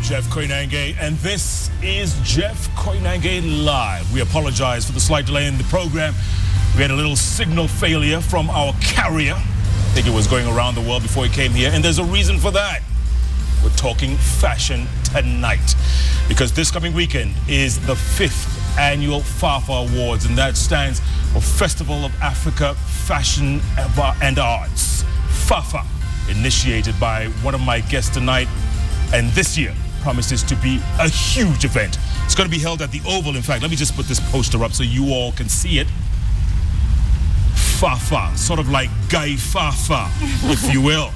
Jeff Koinange, and this is Jeff Koinange Live. We apologize for the slight delay in the program. We had a little signal failure from our carrier. I think it was going around the world before he came here, and there's a reason for that. We're talking fashion tonight because this coming weekend is the 5th annual FAFA Awards, and that stands for Festival of Africa Fashion and Arts. FAFA, initiated by one of my guests tonight, and this year promises to be a huge event. It's going to be held at the Oval. In fact, let me just put this poster up so you all can see it. FAFA, sort of like Guy Fafa, if you will.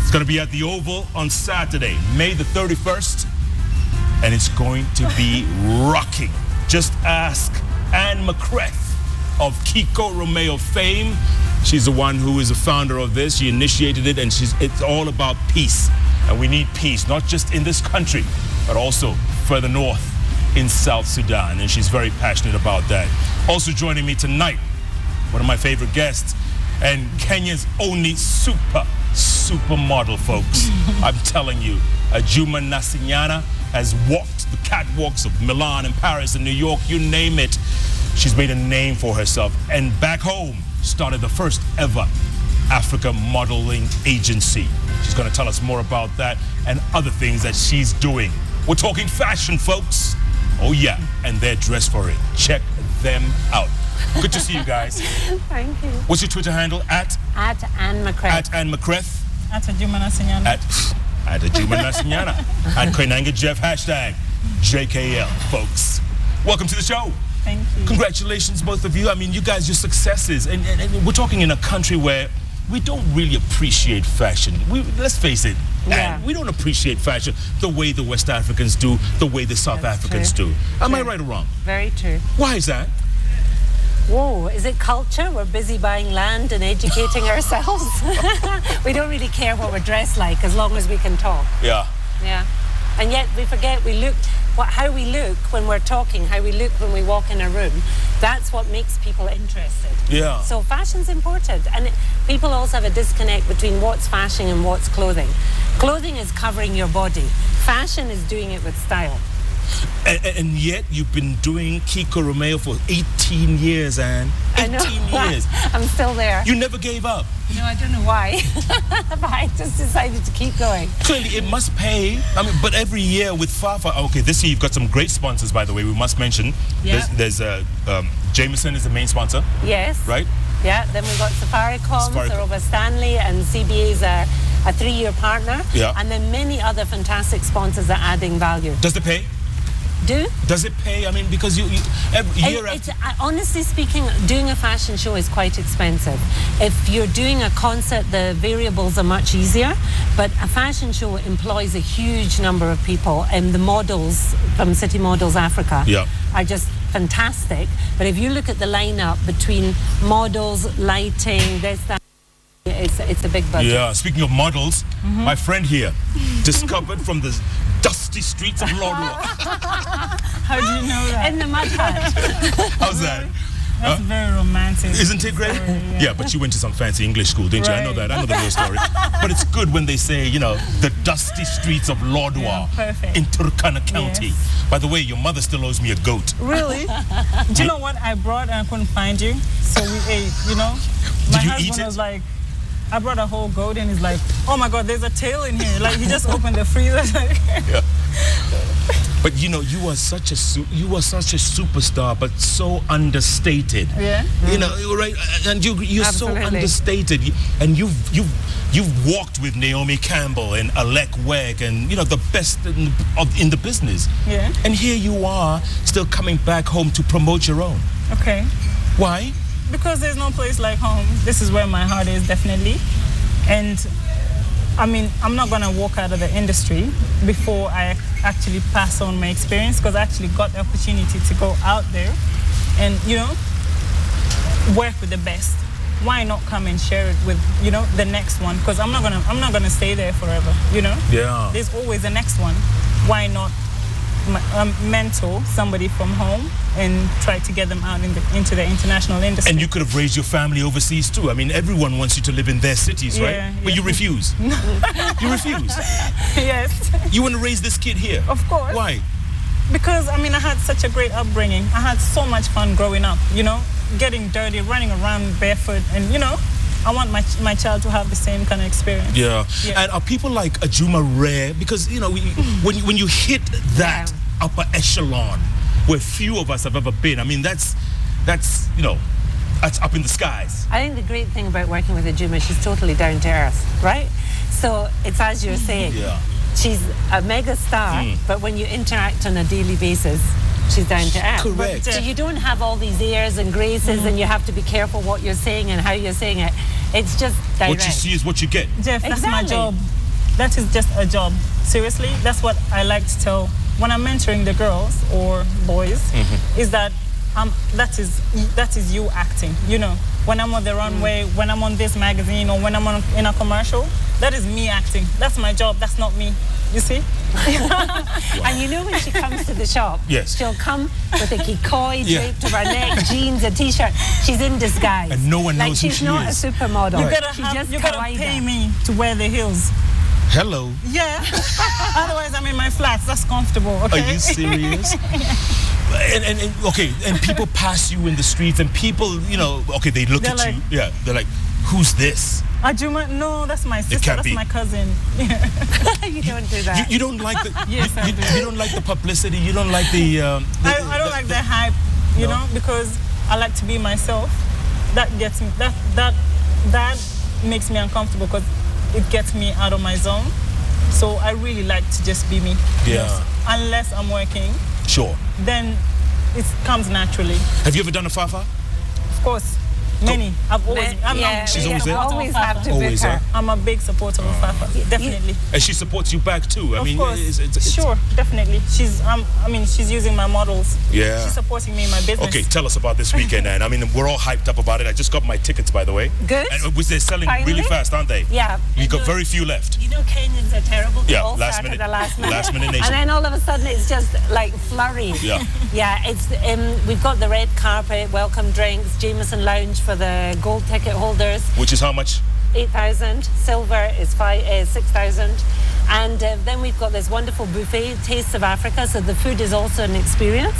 It's going to be at the Oval on Saturday, May the 31st, and it's going to be rocking. Just ask Anne McCreth of Kiko Romeo fame. She's the one who is the founder of this. She initiated it, and it's all about peace. And we need peace, not just in this country, but also further north in South Sudan. And she's very passionate about that. Also joining me tonight, one of my favorite guests, and Kenya's only supermodel, folks. I'm telling you, Juma Nasinyana has walked the catwalks of Milan and Paris and New York, you name it. She's made a name for herself, and back home started the first ever Africa modeling agency. She's going to tell us more about that and other things that she's doing. We're talking fashion, folks. Oh yeah, and they're dressed for it. Check them out. Good to see you guys. Thank you. What's your Twitter handle? At Anne McCreth. At Anne McCreth. At Juma Nasinyana. At Juma Nasinyana. At Koinange Jeff, hashtag JKL, folks. Welcome to the show. Thank you. Congratulations, both of you. I mean, you guys, your successes. And we're talking in a country where we don't really appreciate fashion. Let's face it, yeah. we don't appreciate fashion the way the West Africans do, the way the South Africans do. Am I right or wrong? Very true. Why is that? Whoa, is it culture? We're busy buying land and educating ourselves. We don't really care what we're dressed like as long as we can talk. Yeah. Yeah. And yet we forget how we look when we're talking, how we look when we walk in a room. That's what makes people interested. Yeah. So fashion's important. And people also have a disconnect between what's fashion and what's clothing. Clothing is covering your body. Fashion is doing it with style. And yet you've been doing Kiko Romeo for 18 years, Anne. 18 years. I'm still there. You never gave up. No, I don't know why. But I just decided to keep going. Clearly, it must pay. I mean, but every year with FAFA, okay, this year you've got some great sponsors, by the way, we must mention. Yeah. There's Jameson is the main sponsor. Yes. Right? Yeah, then we've got Safaricom, Saroba Stanley, and CBA is a 3-year partner. Yeah. And then many other fantastic sponsors are adding value. Does it pay? Does it pay? I mean, because every year honestly speaking, doing a fashion show is quite expensive. If you're doing a concert, the variables are much easier, but a fashion show employs a huge number of people, and the models from City Models Africa are just fantastic. But if you look at the lineup between models, lighting, that, it's a big budget. Yeah, speaking of models, my friend here discovered from the dusty streets of Lodwar. How do you know that? In the mud hut. How's that? That's very romantic. Isn't it great? Story, yeah, but you went to some fancy English school, didn't you? I know that. I know the real story. But it's good when they say, you know, the dusty streets of Lodwar in Turkana County. Yes. By the way, your mother still owes me a goat. Really? Do you know what I brought and I couldn't find you? So we ate, you know? My husband was like, I brought a whole goat and he's like, oh my God, there's a tail in here. Like he just opened the freezer. Yeah. But you know, you are such a superstar, but so understated. Yeah. You know, right? And you're so understated. And you've walked with Naomi Campbell and Alec Wegg and you know the best in the business. Yeah. And here you are, still coming back home to promote your own. Okay. Why? Because there's no place like home. This is where my heart is, definitely. And I mean, I'm not gonna walk out of the industry before I actually pass on my experience, because I actually got the opportunity to go out there and, you know, work with the best. Why not come and share it with, you know, the next one? Because I'm not gonna stay there forever, you know? Yeah. There's always the next one. Why not mentor somebody from home and try to get them out into the international industry. And you could have raised your family overseas too. I mean, everyone wants you to live in their cities, right? Yeah, But you refuse. You refuse. Yes. You want to raise this kid here? Of course. Why? Because, I mean, I had such a great upbringing. I had so much fun growing up, you know, getting dirty, running around barefoot, and, you know, I want my child to have the same kind of experience. Yeah. And are people like Ajuma rare? Because, you know, when you hit that upper echelon where few of us have ever been, I mean, that's you know, that's up in the skies. I think the great thing about working with Ajuma, she's totally down to earth, right? So it's as you're saying. Yeah. She's a mega star, but when you interact on a daily basis, she's down to earth. Correct. So you don't have all these airs and graces, and you have to be careful what you're saying and how you're saying it. It's just direct. What you see is what you get. Jeff, that's my Exactly. job. That is just a job. Seriously, that's what I like to tell when I'm mentoring the girls or boys, is that that is you acting. You know, when I'm on the runway, when I'm on this magazine, or when I'm in a commercial, that is me acting. That's my job. That's not me. You see? And you know when she comes to the shop, Yes. she'll come with a kikoi draped to her neck, jeans, a t-shirt. She's in disguise. And no one knows who she's she not is. a supermodel. You gotta pay me to wear the heels. Hello. Yeah. Otherwise, I'm in my flats. That's comfortable. Okay. Are you serious? And okay, and people pass you in the streets, and people, you know, okay, they look They're at like- you. Yeah, they're like, who's this? Ajuma? No, that's my sister. can't That's be. my cousin. You don't do that. You don't like the Yes, I do. you don't like the publicity. You don't like the. I don't like the hype, you know, because I like to be myself. That gets me. That makes me uncomfortable because it gets me out of my zone. So I really like to just be me. Yeah. Yes. Unless I'm working, Sure. then it comes naturally. Have you ever done a fafa? Of course, many. I've always. She's always there? Always have to Always book her. there. I'm a big supporter of Fafa. Definitely. And she supports you back too. I Of mean, course. it's Sure, definitely. She's she's using my models. Yeah. She's supporting me in my business. Okay, tell us about this weekend, and I mean, we're all hyped up about it. I just got my tickets, by the way. Good. And they're selling Finally? really fast, aren't they? Yeah. You got very few left. You know Kenyans are terrible. They Yeah, all last start minute. at the last minute. Last minute nation. And then all of a sudden it's just like flurry. Yeah. Yeah, it's we've got the red carpet, welcome drinks, Jameson Lounge for the gold ticket holders, Which is how much? 8,000. Silver is 6,000. And then we've got this wonderful buffet, Tastes of Africa. So the food is also an experience.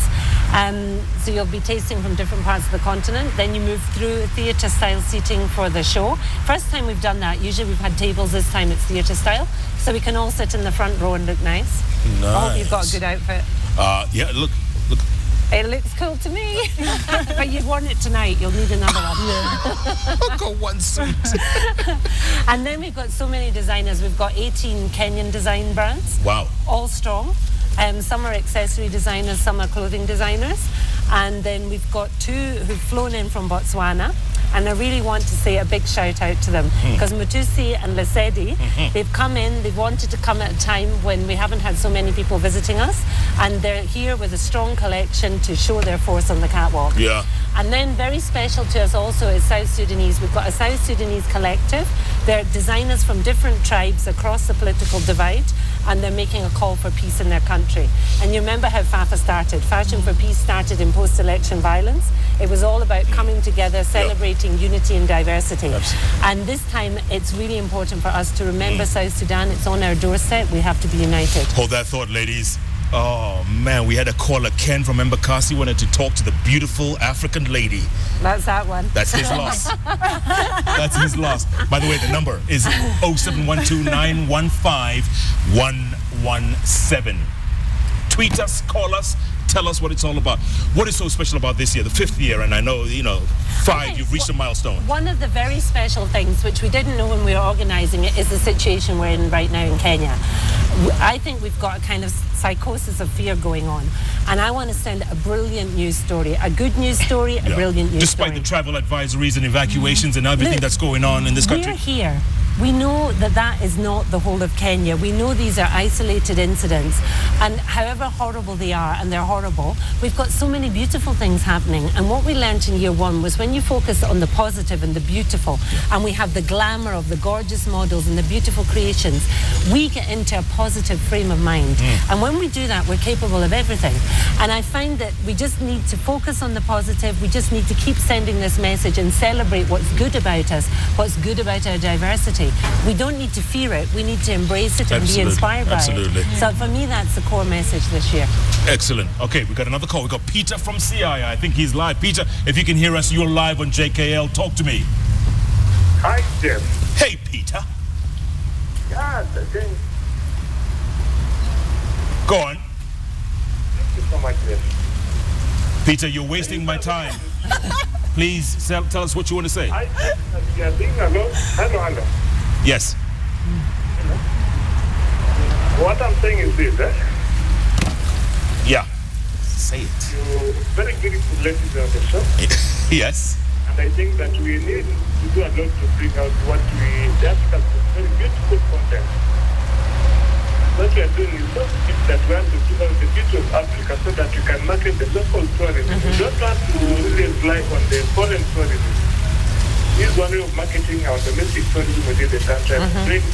So you'll be tasting from different parts of the continent. Then you move through theatre-style seating for the show. First time we've done that. Usually we've had tables. This time it's theatre-style. So we can all sit in the front row and look nice. Nice. I hope you've got a good outfit. Yeah, look. It looks cool to me. But you've worn it tonight. You'll need another one. I've got one suit. And then we've got so many designers. We've got 18 Kenyan design brands. Wow. All strong. Some are accessory designers, some are clothing designers. And then we've got 2 who've flown in from Botswana. And I really want to say a big shout out to them because Mutusi and Lesedi, they've come in, they've wanted to come at a time when we haven't had so many people visiting us, and they're here with a strong collection to show their force on the catwalk. Yeah. And then very special to us also is South Sudanese. We've got a South Sudanese collective. They're designers from different tribes across the political divide, and they're making a call for peace in their country. And you remember how FAFA started. Fashion for Peace started in post-election violence. It was all about coming together, celebrating unity and diversity. Absolutely. And this time, it's really important for us to remember South Sudan. It's on our doorstep. We have to be united. Hold that thought, ladies. Oh, man, we had a caller, Ken from Embakasi, wanted to talk to the beautiful African lady. That's that one. That's his loss. That's his loss. By the way, the number is 0712-915-117. Tweet us, call us, tell us what it's all about. What is so special about this year, the 5th year, and I know, 5, you've reached a milestone. One of the very special things, which we didn't know when we were organising it, is the situation we're in right now in Kenya. I think we've got a kind of psychosis of fear going on. And I want to send a brilliant news story, a good news story, a brilliant news Despite story. the travel advisories and evacuations and everything Look, that's going on in this country. We're here. we know that that is not the whole of Kenya. We know these are isolated incidents, and however horrible they are, and they're horrible, we've got so many beautiful things happening. And what we learned in year one was when you focus on the positive and the beautiful, and we have the glamour of the gorgeous models and the beautiful creations, we get into a positive frame of mind. And when we do that, we're capable of everything. And I find that we just need to focus on the positive. We just need to keep sending this message and celebrate what's good about us, what's good about our diversity. We don't need to fear it. We need to embrace it and be inspired by it. So for me, that's the core message this year. Excellent. Okay, we got another call. We got Peter from CI. I think he's live. Peter, if you can hear us, you're live on JKL. Talk to me. Hi, Jeff. Hey, Peter. Yeah, thank Go on. you so much, Jeff. Peter, you're wasting my time. Please tell us what you want to say. I think that we are doing a lot. Hello. Yes. What I'm saying is this, Yeah. Say it. you're very beautiful ladies on the show, Yes. and I think that we need to do a lot to bring out what we just have very beautiful content. What we are doing is so deep that we have to bring out the beauty of Africa so that you can market the local tourism. You don't want to really rely on the foreign tourism. This is one way of marketing our domestic tourism within the country and trying to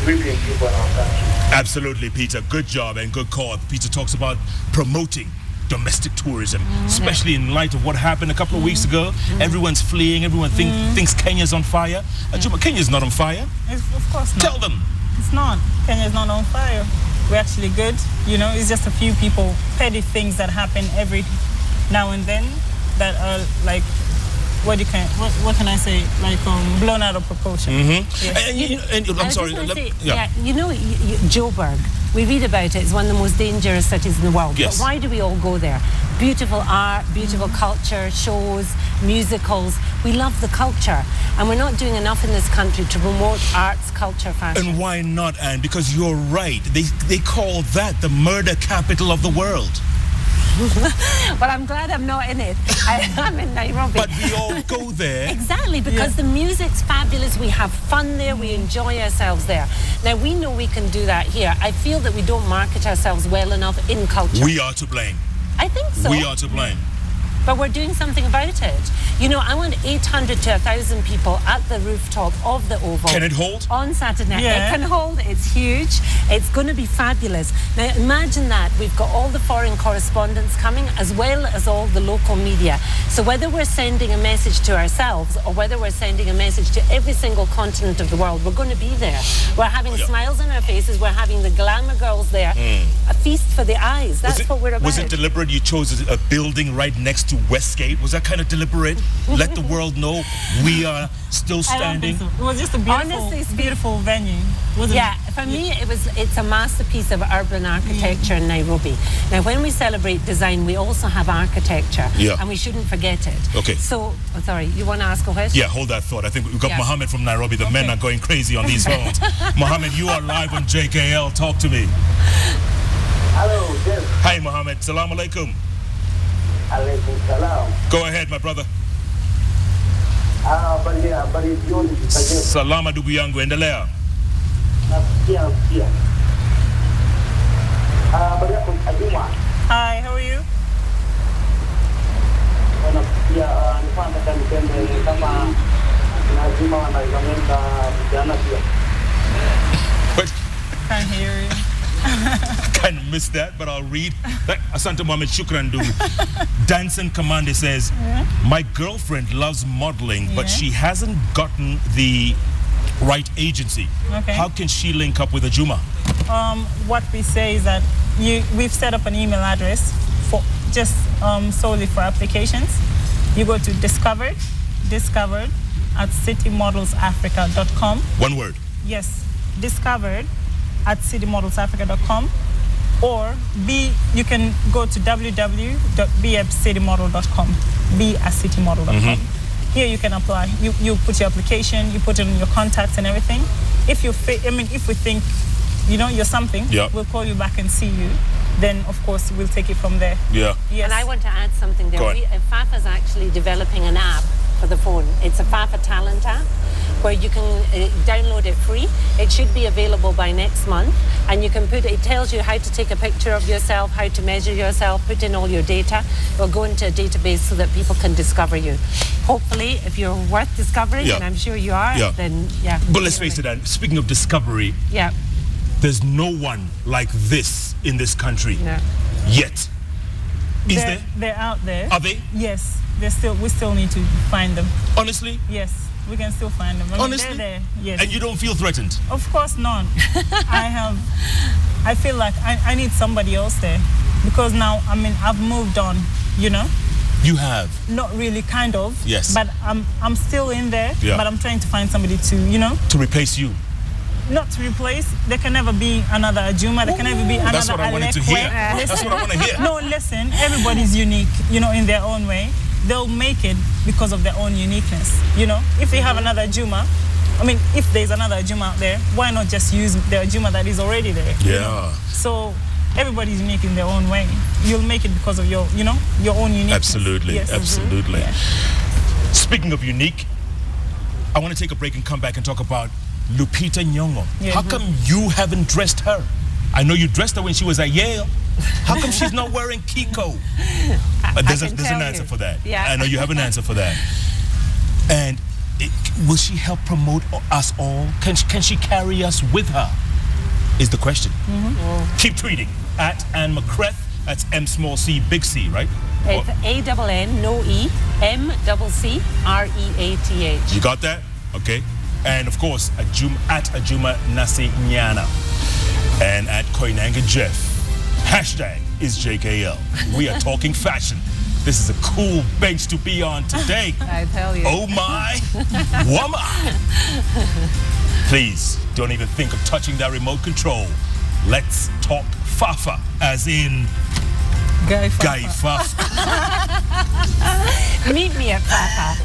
really improve our country. Absolutely, Peter. Good job and good call. Peter talks about promoting domestic tourism, especially in light of what happened a couple of weeks ago. Everyone's fleeing. Everyone thinks Kenya's on fire. Ajuma, Kenya's not on fire. Of course not. Tell them. It's not. Kenya is not on fire. We're actually good. You know, it's just a few people, petty things that happen every now and then that are like, what can I say? Like blown out of proportion. Yes. And I'm sorry. You know, Joburg, we read about it, it's one of the most dangerous cities in the world. Yes. But why do we all go there? Beautiful art, beautiful culture, shows, musicals. We love the culture. And we're not doing enough in this country to promote arts, culture, fashion. And why not, Anne? Because you're right. They call that the murder capital of the world. Well, I'm glad I'm not in it. I'm in Nairobi. But we all go there. Exactly, because the music's fabulous. We have fun there. We enjoy ourselves there. Now, we know we can do that here. I feel that we don't market ourselves well enough in culture. We are to blame. I think so. We are to blame. But we're doing something about it. You know, I want 800 to 1,000 people at the rooftop of the Oval. Can it hold? On Saturday night. Yeah. It can hold. It's huge. It's going to be fabulous. Now, imagine that. We've got all the foreign correspondents coming, as well as all the local media. So whether we're sending a message to ourselves or whether we're sending a message to every single continent of the world, we're going to be there. We're having smiles on our faces. We're having the glamour girls there. A feast for the eyes. That's what we're about. Was it deliberate? You chose a building right next to Westgate. Was that kind of deliberate? Let the world know we are still standing. I don't think so. It was just a beautiful venue, wasn't it? For me, it's a masterpiece of urban architecture in Nairobi. Now, when we celebrate design, we also have architecture, and we shouldn't forget it. Okay. So, sorry, you want to ask a question? Yeah, hold that thought. I think we've got Mohammed from Nairobi. The men are going crazy on these phones. Mohammed, you are live on JKL. Talk to me. Hello, Jeff. Hi, Mohammed. Salam alaikum. Alaikum salam. Go ahead, my brother. Habari jioni Jeff. Salama ndugu yangu, endelea. Nasikia. Habari yako Ajuma. Hi, how are you? Nasikia nifanye kazi kama Ajuma wanaizamenda vijana pia. But Can't hear you. kind of missed that, but I'll read. Asante Mohammed Shukran Du. Danson Kamande says, my girlfriend loves modeling, but she hasn't gotten the right agency. Okay. How can she link up with Ajuma? What we say is that we've set up an email address for just solely for applications. You go to discovered at citymodelsafrica.com. One word. Yes, discovered at citymodelsafrica.com, or you can go to www.b@citymodel.com, b@citymodel.com. Here you can apply. You put your application, you put in your contacts and everything. If we think, you're something, we'll call you back and see you. Then, of course, we'll take it from there. Yeah. Yes. And I want to add something there. Go on. FAFA is actually developing an app for the phone. It's a FAFA talent app, where you can download it free. It should be available by next month, and you can it tells you how to take a picture of yourself, how to measure yourself, put in all your data. It'll go into a database so that people can discover you. Hopefully, if you're worth discovering, and I'm sure you are, then yeah. But let's face it, Anne, speaking of discovery, there's no one like this in this country yet. Is there? They're out there. Are they? Yes. We still need to find them. Honestly? Yes, we can still find them. Honestly? They're there. Yes. And you don't feel threatened? Of course not. I feel like I need somebody else there, because now, I mean, I've moved on, you know? You have? Not really, kind of. Yes. But I'm still in there, but I'm trying to find somebody to, you know? To replace you? Not to replace. There can never be another Ajuma. There can never be another That's what I wanted to hear. That's what I want to hear. No, listen, everybody's unique, you know, in their own way. They'll make it because of their own uniqueness, you know? If they have another Ajuma, I mean, if there's another Ajuma out there, why not just use the Ajuma that is already there? Yeah. You know? So everybody's unique in their own way. You'll make it because of your, you know, your own uniqueness. Absolutely, yes. absolutely. Yeah. Speaking of unique, I want to take a break and come back and talk about Lupita Nyong'o. Yeah. How come you haven't dressed her? I know you dressed her when she was at Yale. How come she's not wearing Kiko? There's an answer for that. Yeah. I know you have an answer for that. And will she help promote us all? Can she carry us with her? Is the question. Keep tweeting at Anne McCreth. That's M small C big C, right? It's A-N-N, no E, M-C-C-R-E-A-T-H. You got that? Okay. And of course, at Ajuma Nasi Nyana and at Koinange Jeff. Hashtag is JKL. We are talking fashion. This is a cool bench to be on today. I tell you. Oh my woman. Please don't even think of touching that remote control. Let's talk Fafa, as in Guy Fafa. Meet me at Fafa.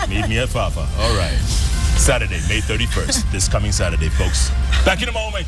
Meet me at Fafa. All right. Saturday, May 31st. This coming Saturday, folks. Back in a moment.